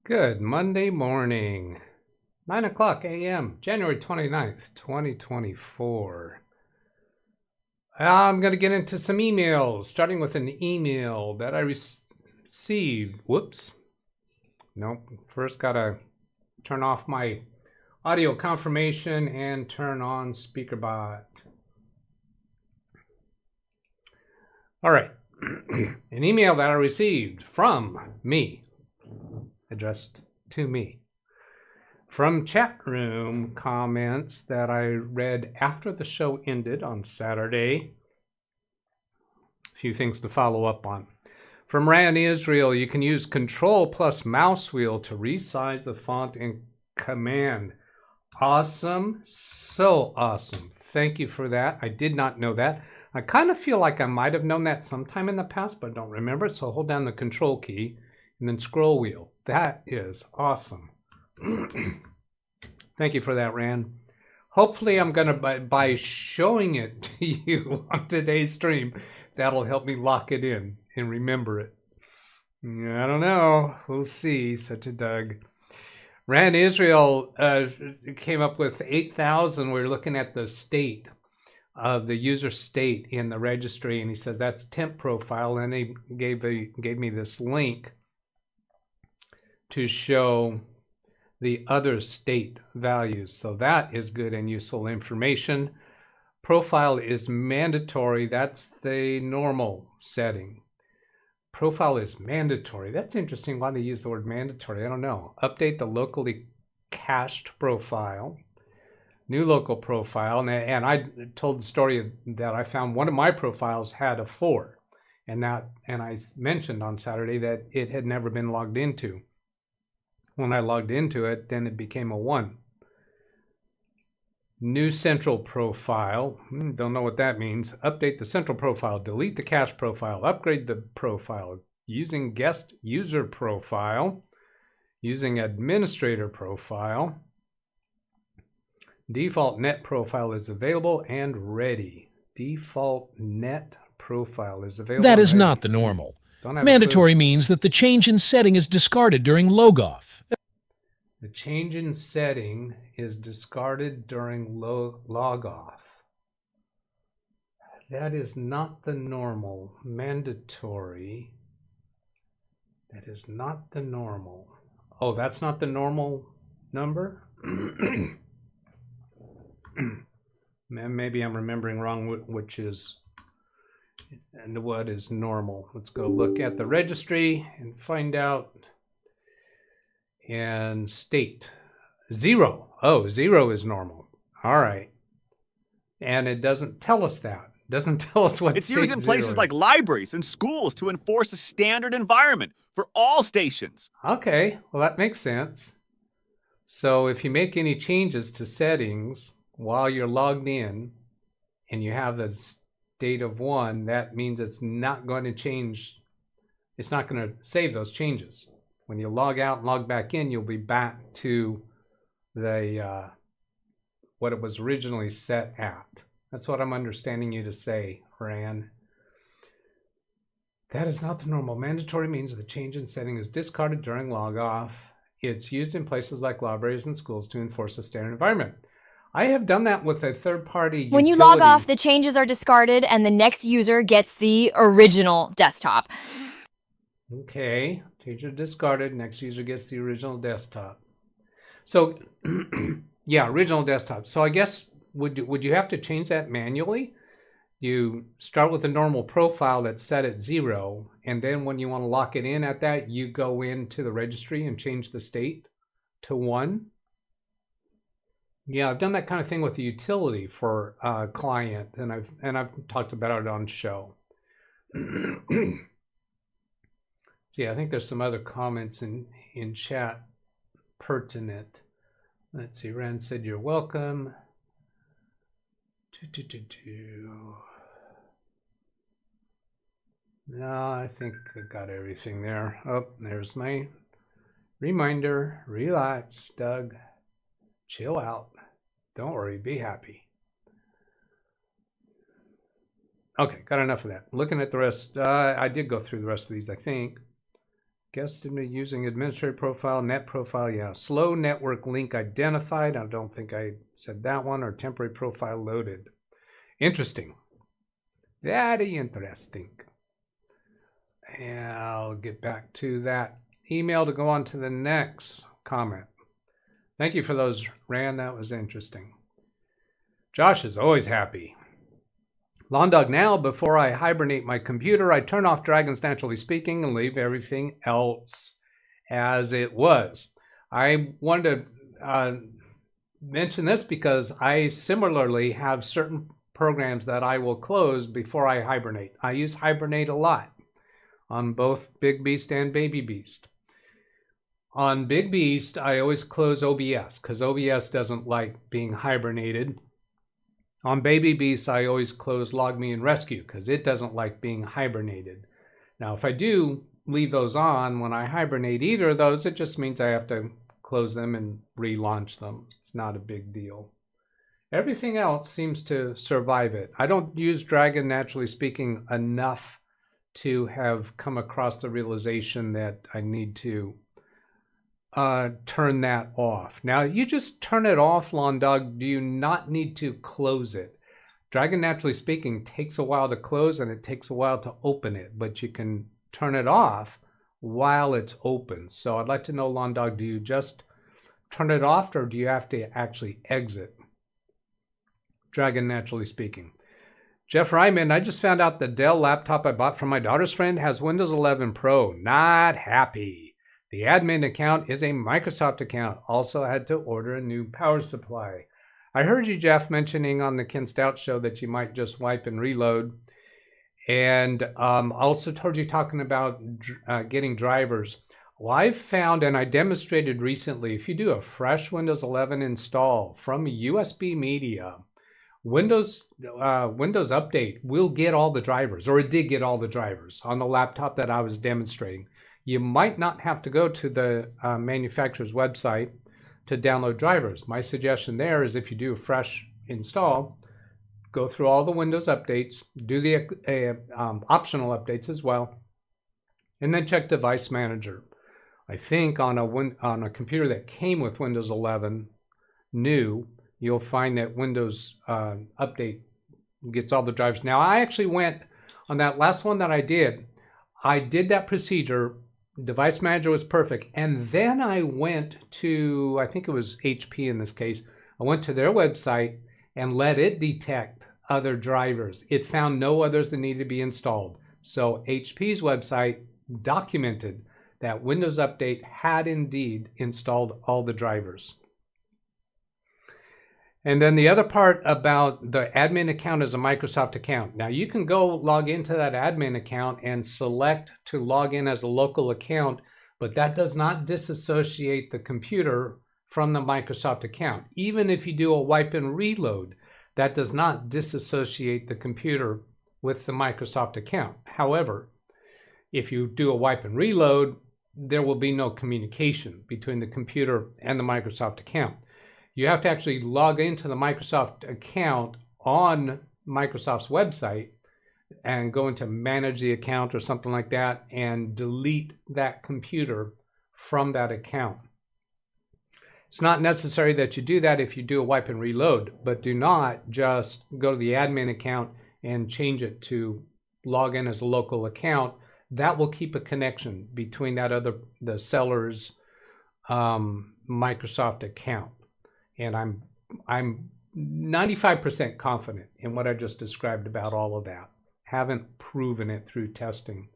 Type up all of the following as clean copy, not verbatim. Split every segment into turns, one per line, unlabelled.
Good Monday morning, 9 o'clock a.m., January 29th, 2024. I'm going to get into some emails, starting with an email that I received. Whoops. Nope. First, got to turn off my audio confirmation and turn on SpeakerBot. All right. An email that I received from me, addressed to me, from chat room comments that I read after the show ended on Saturday. A few things to follow up on. From Ran Israel, you can use Control plus mouse wheel to resize the font in Command. Awesome. So awesome. Thank you for that. I did not know that. I kind of feel like I might have known that sometime in the past, but don't remember it. So hold down the Control key and then scroll wheel. That is awesome. Thank you for that, Ran. Hopefully I'm going to, by showing it to you on today's stream, that'll help me lock it in and remember it. I don't know. We'll see. Such a Doug. Ran Israel came up with 8,000. We're looking at the state of the user state in the registry, and he says that's temp profile, and he gave me this link to show the other state values. So that is good and useful information. Profile is mandatory. That's the normal setting. Profile is mandatory. That's interesting why they use the word mandatory. I don't know. Update the locally cached profile. New local profile. And I told the story that I found one of my profiles had a 4. And I mentioned on Saturday that it had never been logged into. When I logged into it, then it became a 1. New central profile. Don't know what that means. Update the central profile. Delete the cache profile. Upgrade the profile. Using guest user profile. Using administrator profile. Default net profile is available and ready. Default net profile is available.
That is not the normal. Mandatory means that the change in setting is discarded during logoff.
The change in setting is discarded during logoff. That is not the normal. Mandatory. That is not the normal. Oh, that's not the normal number? Maybe I'm remembering wrong, which is and what is normal. Let's go look at the registry and find out. And state 0. Oh, 0 is normal. All right. And it doesn't tell us that. It doesn't tell us what
it's used in places like libraries and schools to enforce a standard environment for all stations.
Okay, well that makes sense. So if you make any changes to settings while you're logged in and you have the state of 1, that means it's not going to change. It's not going to save those changes. When you log out and log back in, you'll be back to the what it was originally set at. That's what I'm understanding you to say, Ran. That is not the normal. Mandatory means the change in setting is discarded during logoff. It's used in places like libraries and schools to enforce a standard environment. I have done that with a third-party utility.
When you log off, the changes are discarded and the next user gets the original desktop.
Okay, changes discarded, next user gets the original desktop. So, yeah, original desktop. So I guess, would you have to change that manually? You start with a normal profile that's set at 0, and then when you want to lock it in at that, you go into the registry and change the state to 1. Yeah, I've done that kind of thing with a utility for a client, and I've talked about it on show. See, I think there's some other comments in chat pertinent. Let's see, Ran said you're welcome. No, I think I got everything there. Oh, there's my reminder. Relax, Doug. Chill out. Don't worry, be happy. Okay, got enough of that. Looking at the rest, I did go through the rest of these, I think. guessed into using administrator profile, net profile. Yeah, slow network link identified. I don't think I said that one. Or temporary profile loaded. Interesting. Very interesting. And I'll get back to that email to go on to the next comment. Thank you for those, Rand. That was interesting. Josh is always happy. Lawn Dog, now before I hibernate my computer, I turn off Dragons Naturally Speaking and leave everything else as it was. I wanted to mention this because I similarly have certain programs that I will close before I hibernate. I use Hibernate a lot on both Big Beast and Baby Beast. On Big Beast, I always close OBS because OBS doesn't like being hibernated. On Baby Beast, I always close LogMe and Rescue because it doesn't like being hibernated. Now, if I do leave those on when I hibernate either of those, it just means I have to close them and relaunch them. It's not a big deal. Everything else seems to survive it. I don't use Dragon Naturally Speaking enough to have come across the realization that I need to turn that off. Now, you just turn it off, Lawn Dog. Do you not need to close it? Dragon Naturally Speaking takes a while to close and it takes a while to open it, but you can turn it off while it's open. So I'd like to know, Lawn Dog, do you just turn it off or do you have to actually exit Dragon Naturally Speaking? Jeff Ryman, I just found out the Dell laptop I bought from my daughter's friend has Windows 11 Pro. Not happy. The admin account is a Microsoft account. Also had to order a new power supply. I heard you, Jeff, mentioning on the Ken Stout show that you might just wipe and reload. And also heard you talking about getting drivers. Well, I've found, and I demonstrated recently, if you do a fresh Windows 11 install from USB media, Windows Update will get all the drivers, or it did get all the drivers on the laptop that I was demonstrating. You might not have to go to the manufacturer's website to download drivers. My suggestion there is if you do a fresh install, go through all the Windows updates, do the optional updates as well, and then check Device Manager. I think on a computer that came with Windows 11 new, you'll find that Windows Update gets all the drivers. Now, I actually went on that last one that I did that procedure. Device Manager was perfect. And then I went to, I think it was HP in this case, I went to their website and let it detect other drivers. It found no others that needed to be installed. So HP's website documented that Windows Update had indeed installed all the drivers. And then the other part about the admin account is a Microsoft account. Now you can go log into that admin account and select to log in as a local account, but that does not disassociate the computer from the Microsoft account. Even if you do a wipe and reload, that does not disassociate the computer with the Microsoft account. However, if you do a wipe and reload, there will be no communication between the computer and the Microsoft account. You have to actually log into the Microsoft account on Microsoft's website and go into manage the account or something like that and delete that computer from that account. It's not necessary that you do that if you do a wipe and reload, but do not just go to the admin account and change it to log in as a local account. That will keep a connection between the seller's Microsoft account. And I'm 95% confident in what I just described about all of that. Haven't proven it through testing.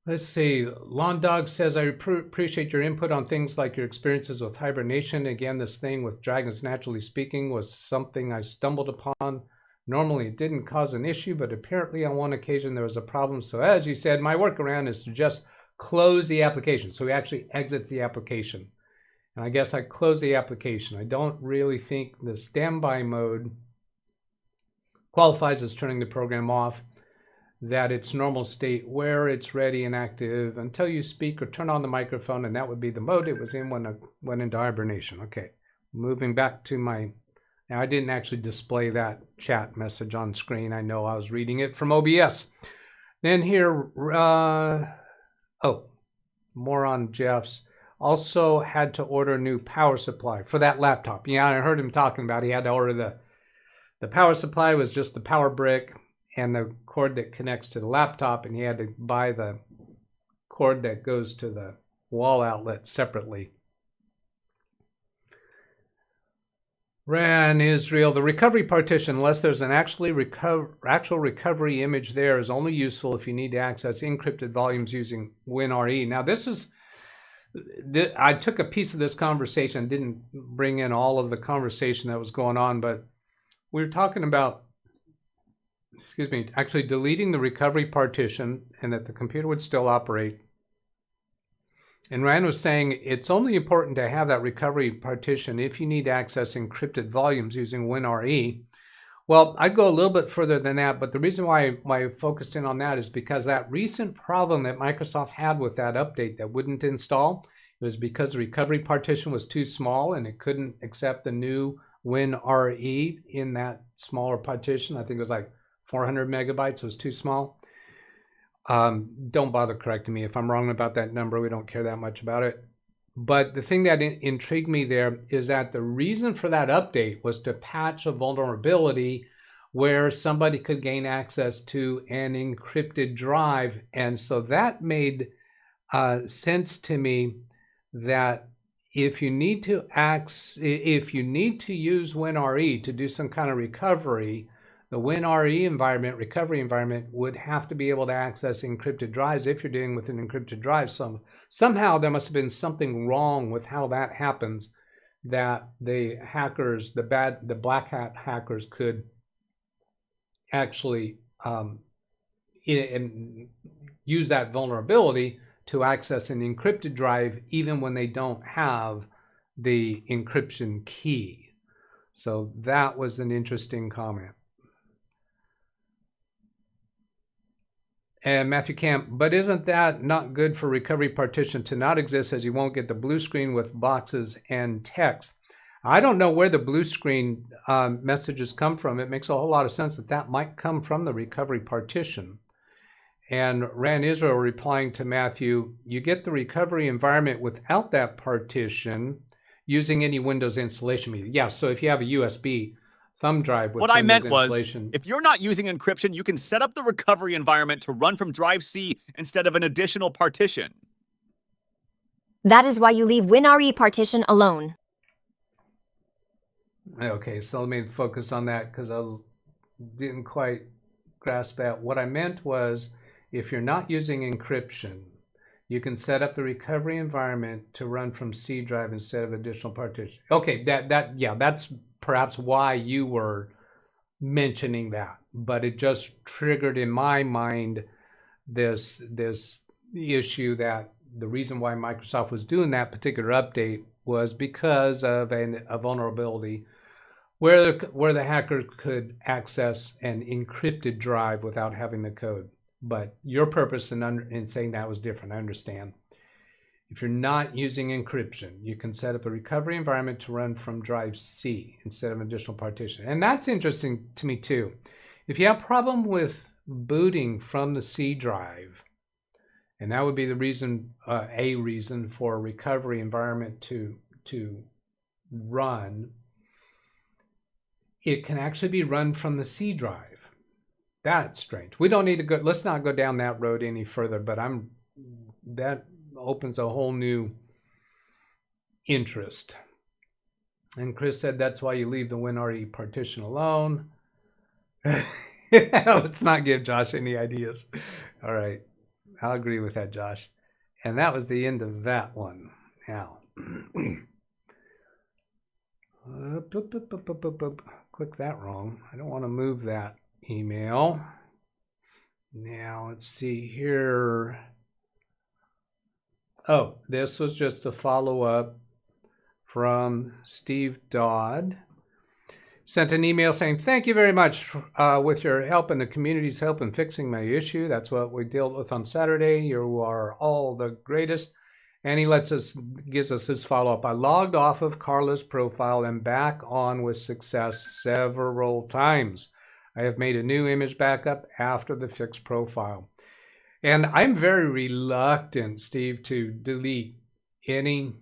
Let's see. Lawn Dog says, I appreciate your input on things like your experiences with hibernation. Again, this thing with Dragons Naturally Speaking was something I stumbled upon. Normally it didn't cause an issue, but apparently on one occasion there was a problem. So as you said, my workaround is to just close the application. So he actually exits the application. And I guess I close the application. I don't really think the standby mode qualifies as turning the program off, that its normal state where it's ready and active until you speak or turn on the microphone, and that would be the mode it was in when I went into hibernation. Okay, moving back to my, now I didn't actually display that chat message on screen. I know I was reading it from OBS. Then here, more on Jeff's. Also had to order a new power supply for that laptop. Yeah, I heard him talking about he had to order the power supply was just the power brick and the cord that connects to the laptop, and he had to buy the cord that goes to the wall outlet separately. Ran Israel, the recovery partition, unless there's an actual recovery image there, is only useful if you need to access encrypted volumes using WinRE. Now I took a piece of this conversation, didn't bring in all of the conversation that was going on, but we were talking about, actually deleting the recovery partition and that the computer would still operate. And Rand was saying it's only important to have that recovery partition if you need to access encrypted volumes using WinRE. Well, I'd go a little bit further than that, but the reason why I focused in on that is because that recent problem that Microsoft had with that update that wouldn't install, it was because the recovery partition was too small and it couldn't accept the new WinRE in that smaller partition. I think it was like 400 megabytes, was too small. Don't bother correcting me if I'm wrong about that number. We don't care that much about it. But the thing that intrigued me there is that the reason for that update was to patch a vulnerability where somebody could gain access to an encrypted drive. And so that made sense to me that if you need to use WinRE to do some kind of recovery, the WinRE recovery environment, would have to be able to access encrypted drives if you're dealing with an encrypted drive. So somehow there must have been something wrong with how that happens, that the hackers, the black hat hackers, could actually use that vulnerability to access an encrypted drive even when they don't have the encryption key. So that was an interesting comment. And Matthew Camp, but isn't that not good for recovery partition to not exist, as you won't get the blue screen with boxes and text? I don't know where the blue screen messages come from. It makes a whole lot of sense that might come from the recovery partition. And Ran Israel replying to Matthew, you get the recovery environment without that partition using any Windows installation media. Yeah, so if you have a USB thumb drive with
what I meant was,
installation.
If you're not using encryption, you can set up the recovery environment to run from drive C instead of an additional partition.
That is why you leave WinRE partition alone.
Okay, so let me focus on that because I didn't quite grasp that. What I meant was, if you're not using encryption, you can set up the recovery environment to run from C drive instead of additional partition. Okay, that's perhaps why you were mentioning that, but it just triggered in my mind this issue that the reason why Microsoft was doing that particular update was because of a vulnerability where the hacker could access an encrypted drive without having the code. But your purpose in saying that was different. I understand. If you're not using encryption, you can set up a recovery environment to run from drive C instead of an additional partition. And that's interesting to me too. If you have a problem with booting from the C drive, and that would be the reason, a reason for a recovery environment to run, it can actually be run from the C drive. That's strange. We don't need to go, let's not go down that road any further, but that opens a whole new interest. And Chris said that's why you leave the WinRE partition alone. Let's not give Josh any ideas. All right, I'll agree with that, Josh. And that was the end of that one. Now, click that wrong. I don't want to move that email. Now, let's see here. Oh, this was just a follow-up from Steve Dodd. Sent an email saying, thank you very much with your help and the community's help in fixing my issue. That's what we dealt with on Saturday. You are all the greatest. And he gives us his follow-up. I logged off of Carla's profile and back on with success several times. I have made a new image backup after the fixed profile. And I'm very reluctant, Steve, to delete any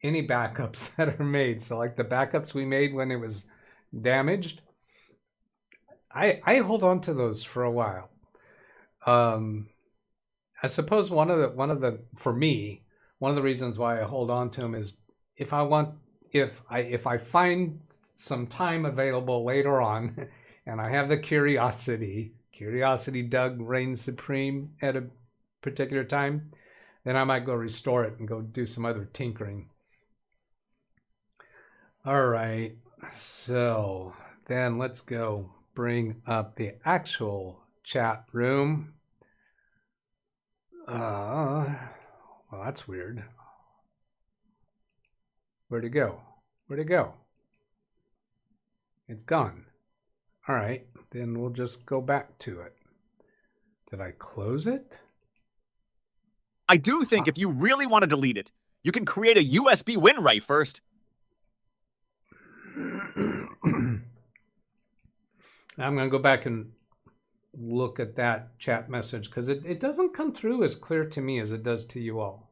backups that are made. So like the backups we made when it was damaged, I hold on to those for a while. I suppose one of the for me, one of the reasons why I hold on to them is if I find some time available later on and I have the curiosity Doug reigns supreme at a particular time, then I might go restore it and go do some other tinkering. All right, so then let's go bring up the actual chat room. Well, that's weird. Where'd it go? Where'd it go? It's gone. All right, then we'll just go back to it. Did I close it?
I do think if you really want to delete it, you can create a USB WinRAR first.
I'm going to go back and look at that chat message because it doesn't come through as clear to me as it does to you all.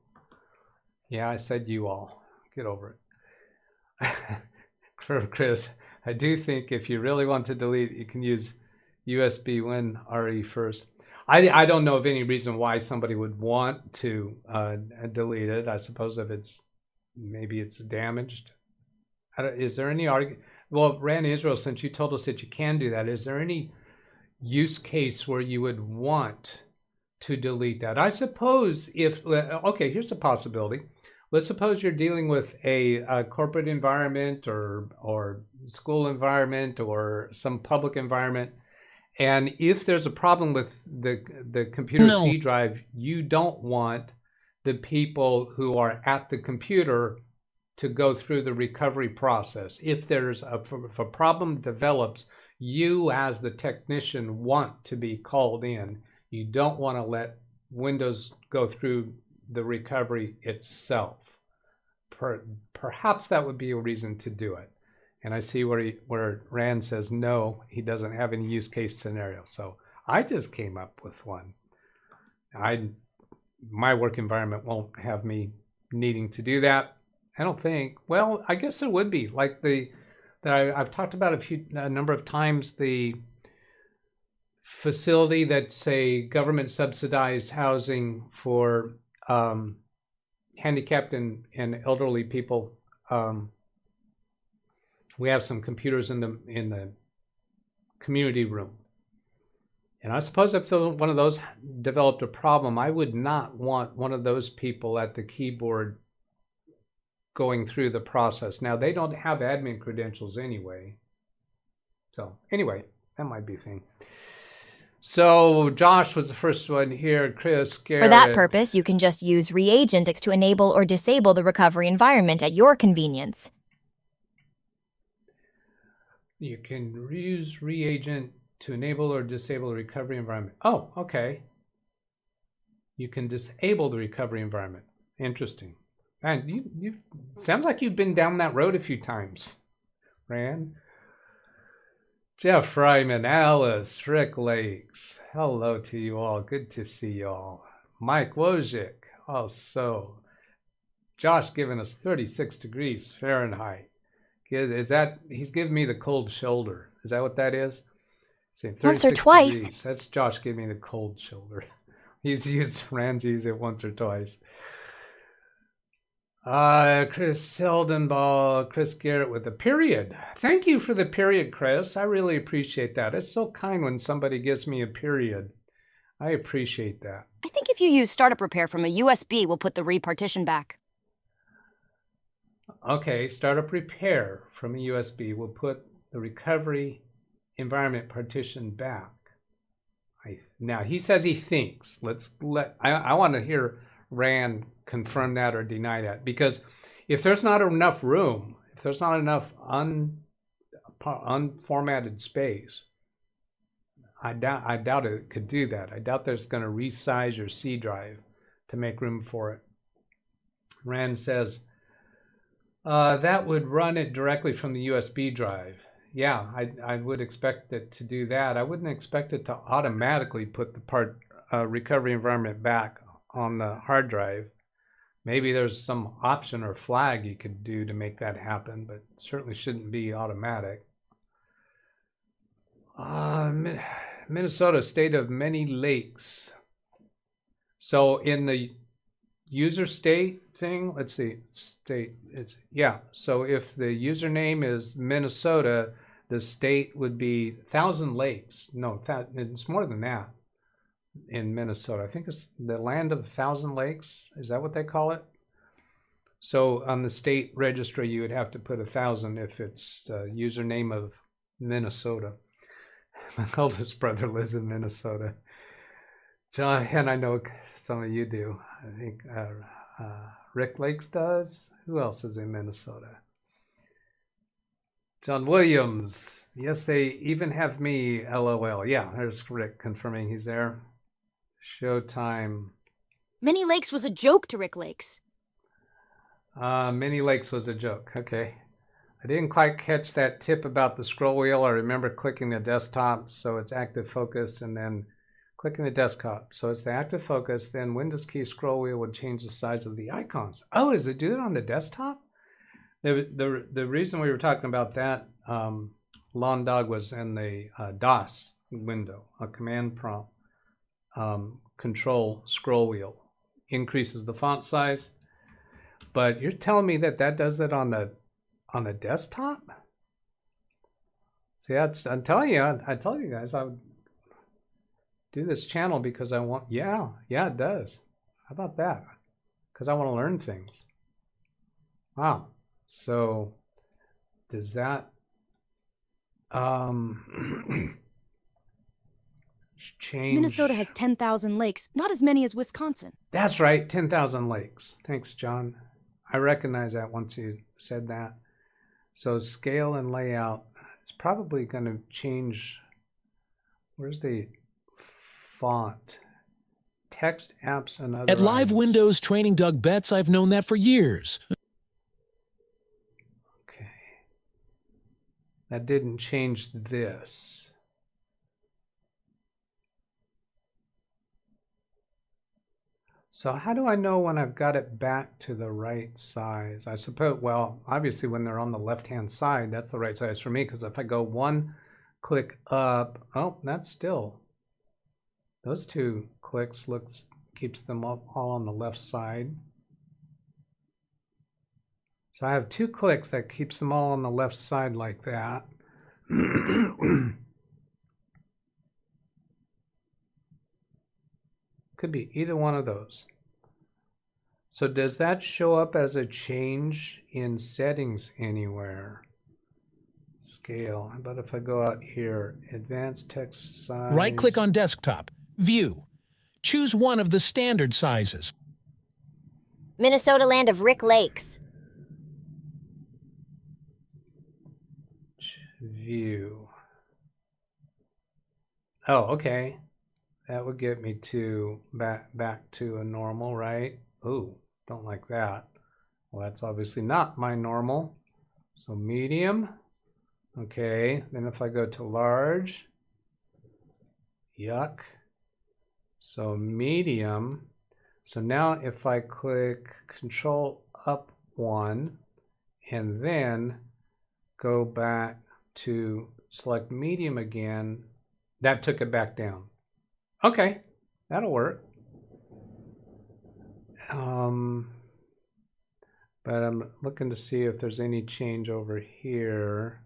Yeah, I said you all. Get over it. For Chris, I do think if you really want to delete, you can use USB WinRAR first. I don't know of any reason why somebody would want to delete it. I suppose if maybe it's damaged. Is there any argument? Well, Ran Israel, since you told us that you can do that, is there any use case where you would want to delete that? I suppose okay, here's a possibility. Let's suppose you're dealing with a corporate environment or school environment or some public environment, and if there's a problem with the computer C drive, you don't want the people who are at the computer to go through the recovery process. If a problem develops, you as the technician want to be called in. You don't want to let Windows go through the recovery itself. Perhaps that would be a reason to do it. And I see where Rand says no, he doesn't have any use case scenario. So I just came up with one. My work environment won't have me needing to do that. I don't think. Well, I guess it would be like I've talked about a number of times, the facility that's a government subsidized housing for handicapped and elderly people. We have some computers in the community room. And I suppose if one of those developed a problem, I would not want one of those people at the keyboard going through the process. Now, they don't have admin credentials anyway. So anyway, that might be a thing. So Josh was the first one here. Chris, Garrett.
For that purpose, you can just use reagent to enable or disable the recovery environment at your convenience.
You can use reagent to enable or disable the recovery environment. Oh, okay. You can disable the recovery environment. Interesting. Man, you sounds like you've been down that road a few times, Rand. Jeff Fryman, Alice, Rick Lakes. Hello to you all. Good to see you all. Mike Wojcik. Also, Josh giving us 36 degrees Fahrenheit. He's giving me the cold shoulder. Is that what that is?
Once or twice.
Degrees. That's Josh giving me the cold shoulder. He's used Ramsey's it once or twice. Chris Seldenball, Chris Garrett with the period. Thank you for the period, Chris. I really appreciate that. It's so kind when somebody gives me a period. I appreciate that.
I think if you use startup repair from a USB, we'll put the repartition back.
Okay, startup repair from a USB will put the recovery environment partition back. Now, he says he thinks. I want to hear Rand confirm that or deny that, because if there's not enough room, if there's not enough unformatted space, I doubt it could do that. I doubt there's going to resize your C drive to make room for it. Rand says that would run it directly from the USB drive. Yeah, I would expect it to do that. I wouldn't expect it to automatically put the recovery environment back on the hard drive. Maybe there's some option or flag you could do to make that happen, but it certainly shouldn't be automatic. Minnesota, state of many lakes. So in the user state thing, let's see, state, yeah. So if the username is Minnesota, the state would be 1,000 lakes. No, it's more than that in Minnesota. I think it's the land of 1,000 lakes. Is that what they call it? So on the state registry, you would have to put 1,000 if it's username of Minnesota. My oldest brother lives in Minnesota. John, and I know some of you do. I think Rick Lakes does. Who else is in Minnesota? John Williams. Yes, they even have me, LOL. Yeah, there's Rick confirming he's there. Showtime.
Many Lakes was a joke to Rick Lakes.
Many Lakes was a joke. Okay. I didn't quite catch that tip about the scroll wheel. I remember clicking the desktop, so it's active focus, and then clicking the desktop. So it's the active focus, then Windows key scroll wheel would change the size of the icons. Oh, does it do it on the desktop? The reason we were talking about that, Lawn Dog, was in the DOS window, a command prompt control scroll wheel. Increases the font size. But you're telling me that does it on the desktop? See, I'm telling you, I told you guys I would do this channel because I want, yeah, it does. How about that? Because I want to learn things. Wow. So does that change?
Minnesota has 10,000 lakes, not as many as Wisconsin.
That's right, 10,000 lakes. Thanks, John. I recognize that once you said that. So scale and layout is probably going to change. Where's the font? Text, apps, and other
At LiveWindowsTraining-DougBetts, I've known that for years.
Okay. That didn't change this. So how do I know when I've got it back to the right size? I suppose, well, obviously when they're on the left-hand side, that's the right size for me, because if I go one click up, oh, that's still, those two clicks keeps them all on the left side. So I have two clicks that keeps them all on the left side like that. Could be either one of those. So does that show up as a change in settings anywhere? Scale. How about if I go out here, advanced text size?
Right-click on desktop, view. Choose one of the standard sizes.
Minnesota land of Rick Lakes.
View. Oh, okay. That would get me to back to a normal, right? Ooh, don't like that. Well, that's obviously not my normal. So medium. Okay, then if I go to large, yuck. So medium. So now if I click Control up one and then go back to select medium again, that took it back down. Okay, that'll work. But I'm looking to see if there's any change over here.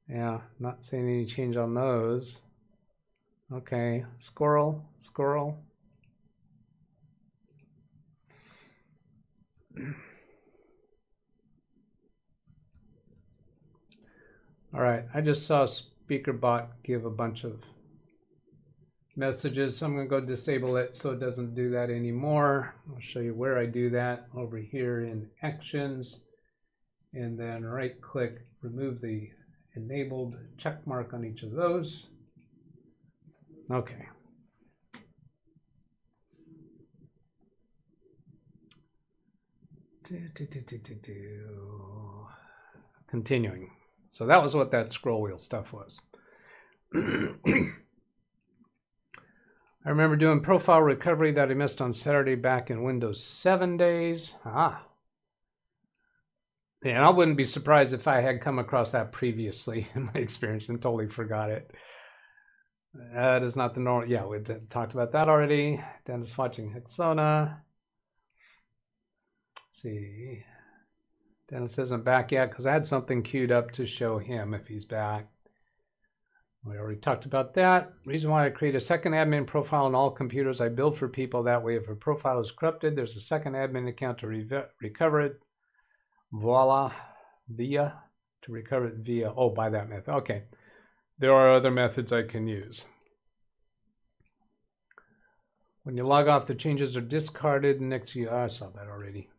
Yeah, not seeing any change on those. Okay, squirrel. All right, I just saw SpeakerBot give a bunch of messages, so I'm going to go disable it so it doesn't do that anymore. I'll show you where I do that over here in Actions, and then right-click, remove the enabled check mark on each of those. Okay. Continuing. So that was what that scroll wheel stuff was. I remember doing profile recovery that I missed on Saturday back in Windows 7 days. Yeah, and I wouldn't be surprised if I had come across that previously in my experience and totally forgot it. That is not the normal. Yeah, we talked about that already. Dennis watching Hexona. Let's see. Dennis isn't back yet because I had something queued up to show him if he's back. We already talked about that. Reason why I create a second admin profile on all computers I build for people. That way, if a profile is corrupted, there's a second admin account to recover it. Voila. To recover it via, by that method. Okay. There are other methods I can use. When you log off, the changes are discarded. Next, I saw that already.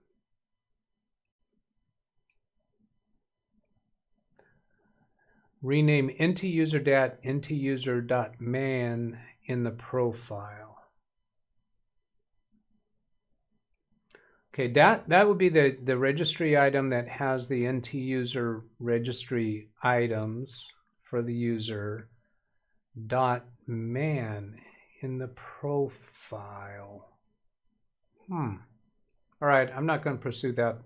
Rename ntuser.man in the profile. Okay, that would be the registry item that has the ntuser registry items for the user. .man in the profile. All right, I'm not going to pursue that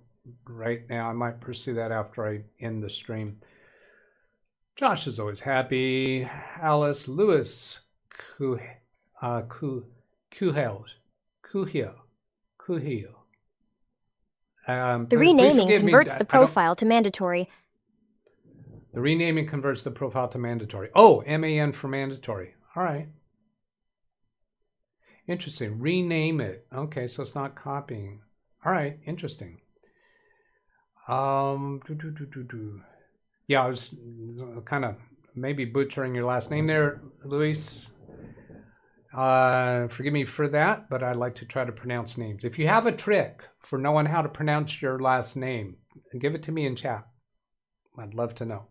right now. I might pursue that after I end the stream. Josh is always happy. Alice Lewis Kuhil.
The renaming converts the profile to mandatory.
The renaming converts the profile to mandatory. Oh, MAN for mandatory. All right. Interesting. Rename it. Okay, so it's not copying. All right, interesting. Yeah, I was kind of maybe butchering your last name there, Luis. Forgive me for that, but I like to try to pronounce names. If you have a trick for knowing how to pronounce your last name, give it to me in chat. I'd love to know.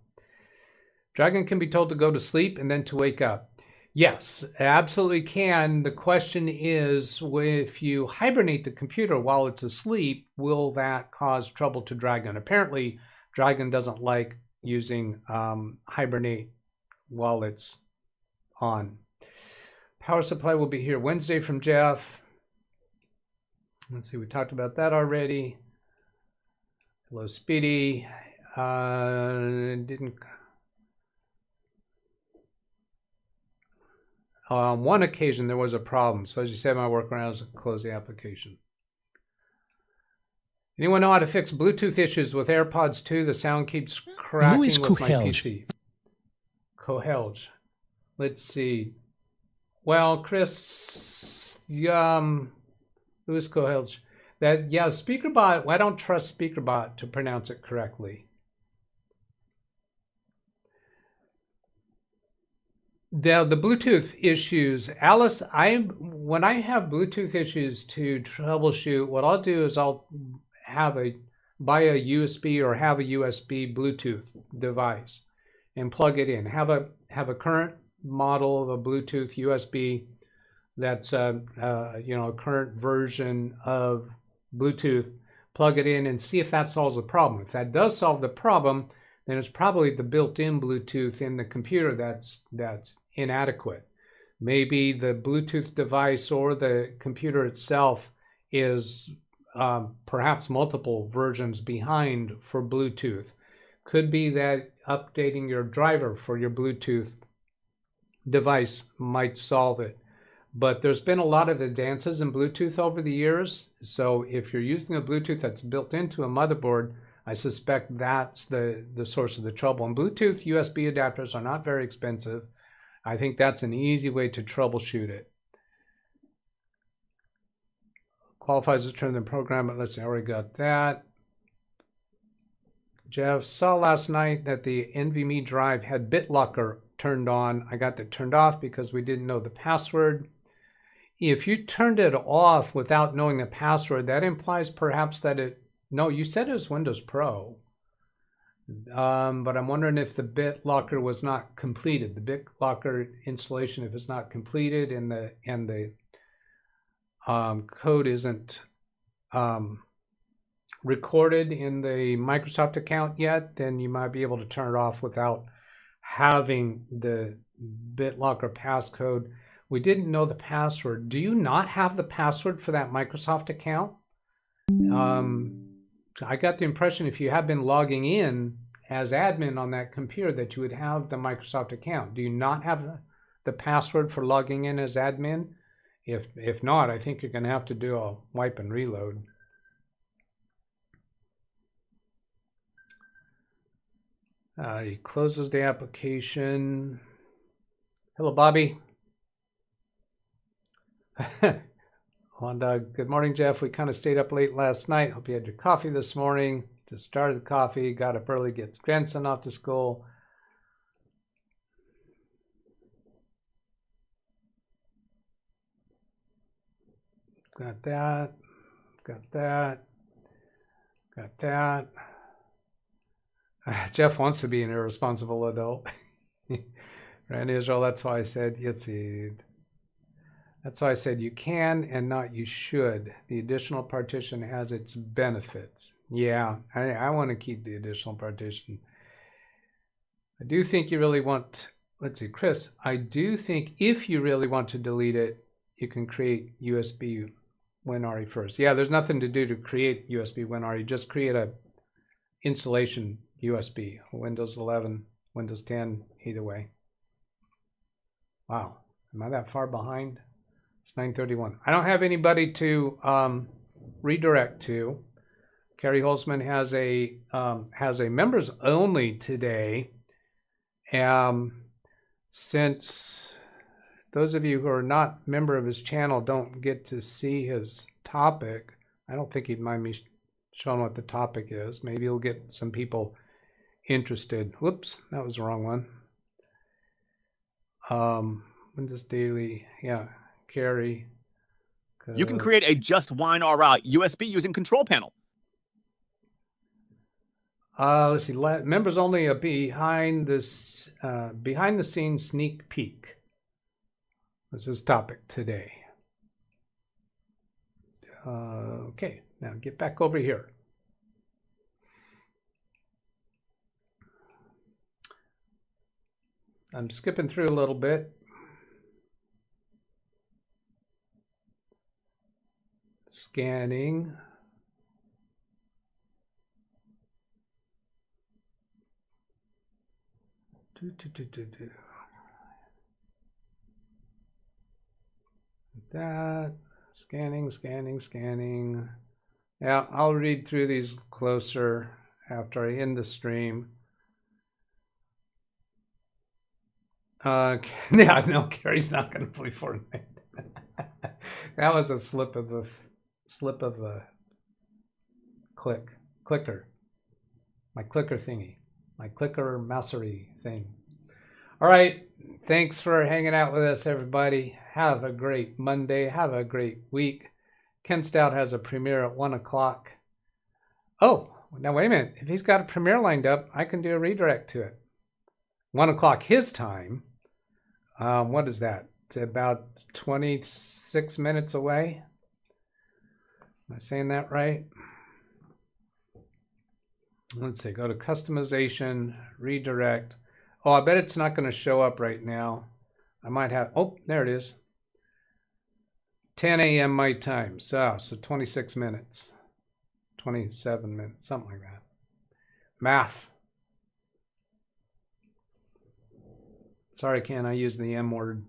Dragon can be told to go to sleep and then to wake up. Yes, absolutely can. The question is, if you hibernate the computer while it's asleep, will that cause trouble to Dragon? Apparently, Dragon doesn't like using hibernate while it's on. Power supply will be here Wednesday from Jeff. Let's see, we talked about that already. Hello, Speedy. On one occasion, there was a problem. So as you said, my workaround is to close the application. Anyone know how to fix Bluetooth issues with AirPods 2? The sound keeps cracking with my PC. Cohelge. Let's see. Well, Chris, Louis Cohelge. SpeakerBot. I don't trust SpeakerBot to pronounce it correctly. The Bluetooth issues, Alice. When I have Bluetooth issues to troubleshoot, what I'll do is I'll buy a USB or have a USB Bluetooth device and plug it in. Have a current model of a Bluetooth USB that's a current version of Bluetooth. Plug it in and see if that solves the problem. If that does solve the problem, then it's probably the built-in Bluetooth in the computer that's inadequate. Maybe the Bluetooth device or the computer itself is perhaps multiple versions behind for Bluetooth. Could be that updating your driver for your Bluetooth device might solve it. But there's been a lot of advances in Bluetooth over the years. So if you're using a Bluetooth that's built into a motherboard, I suspect that's the source of the trouble. And Bluetooth USB adapters are not very expensive. I think that's an easy way to troubleshoot it. Qualifies to turn the program, but let's see, I already got that. Jeff, saw last night that the NVMe drive had BitLocker turned on. I got that turned off because we didn't know the password. If you turned it off without knowing the password, that implies perhaps that no, you said it was Windows Pro. But I'm wondering if the BitLocker was not completed. The BitLocker installation, if it's not completed and the code isn't recorded in the Microsoft account yet, then you might be able to turn it off without having the BitLocker passcode. We didn't know the password. Do you not have the password for that Microsoft account? I got the impression if you have been logging in as admin on that computer that you would have the Microsoft account. Do you not have the password for logging in as admin? If not, I think you're going to have to do a wipe and reload. He closes the application. Hello, Bobby. Good morning, Jeff. We kind of stayed up late last night. Hope you had your coffee this morning. Just started the coffee, got up early, get the grandson off to school. Got that. Got that. Got that. Jeff wants to be an irresponsible adult. Rand Israel, that's why I said Yitzhak. That's why I said you can and not you should. The additional partition has its benefits. Yeah, I want to keep the additional partition. I do think you really want, let's see, Chris, I do think if you really want to delete it, you can create USB WinRE first. Yeah, there's nothing to do to create USB WinRE. Just create a installation USB, Windows 11, Windows 10, either way. Wow, am I that far behind? It's 9:31. I don't have anybody to redirect to. Carrie Holzman has a members only today. Since those of you who are not member of his channel don't get to see his topic, I don't think he'd mind me showing what the topic is. Maybe he'll get some people interested. Whoops, that was the wrong one. Windows Daily, yeah. Carry.
You can create a just WinRE USB using Control Panel.
Let's see. Members only a behind the scenes sneak peek. This is topic today. Okay, now get back over here. I'm skipping through a little bit. Scanning. That. Scanning. Yeah, I'll read through these closer after I end the stream. Yeah, no, Carrie's not going to play Fortnite. That was a slip of the clicker. My clicker thingy. My clicker mousery thing. All right. Thanks for hanging out with us, everybody. Have a great Monday. Have a great week. Ken Stout has a premiere at 1 o'clock. Oh, now wait a minute. If he's got a premiere lined up, I can do a redirect to it. 1 o'clock his time. What is that? It's about 26 minutes away. Am I saying that right? Let's see. Go to customization, redirect. Oh, I bet it's not going to show up right now. I might have. Oh, there it is. 10 a.m. my time. So 26 minutes. 27 minutes. Something like that. Math. Sorry, Ken, I used the M word.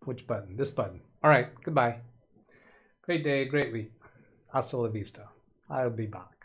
Which button? This button. All right, goodbye. Great day, great week. Hasta la vista. I'll be back.